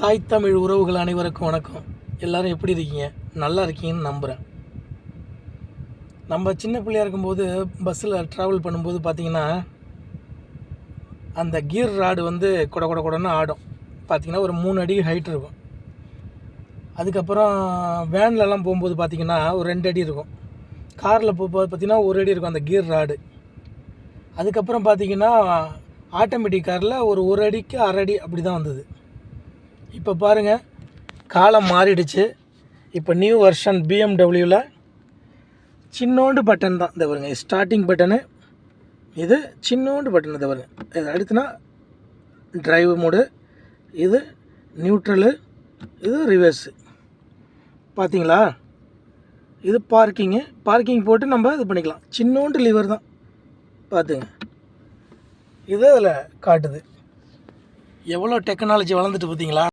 தாய் தமிழ் உறவுகள் அனைவருக்கும் வணக்கம். எல்லோரும் எப்படி இருக்கீங்க? நல்லா இருக்கீங்கன்னு நம்புகிறேன். நம்ம சின்ன பிள்ளையாக இருக்கும்போது பஸ்ஸில் ட்ராவல் பண்ணும்போது பார்த்திங்கன்னா, அந்த கியர் ராடு வந்து கொட கொட கொடன்னு ஆடும். பார்த்திங்கன்னா ஒரு 3 அடி ஹைட் இருக்கும். அதுக்கப்புறம் வேன்லலாம் போகும்போது பார்த்திங்கன்னா ஒரு 2 அடி இருக்கும். காரில் போகும்போது பார்த்திங்கன்னா 1 அடி இருக்கும் அந்த கியர் ராடு. அதுக்கப்புறம் பார்த்திங்கன்னா ஆட்டோமேட்டிக் காரில் ஒரு 1 அடிக்கு 1/2 அடி அப்படி தான் வந்தது. இப்போ பாருங்கள், காலம் மாறிடுச்சு. இப்போ நியூ வெர்ஷன் பிஎம்டபிள்யூவில் சின்னோண்டு பட்டன் தான். இந்த பாருங்க, ஸ்டார்டிங் பட்டனு இது, சின்னோண்டு பட்டன் இதை பாருங்க. இது அடுத்துனா டிரைவ் மோடு, இது நியூட்ரலு, இது ரிவர்ஸு. பார்த்தீங்களா? இது பார்க்கிங் போட்டு நம்ம இது பண்ணிக்கலாம். சின்னோண்டு லிவர் தான், பார்த்துங்க. இது அதில் காட்டுது. எவ்வளோ டெக்னாலஜி வளர்ந்துட்டு பார்த்தீங்களா?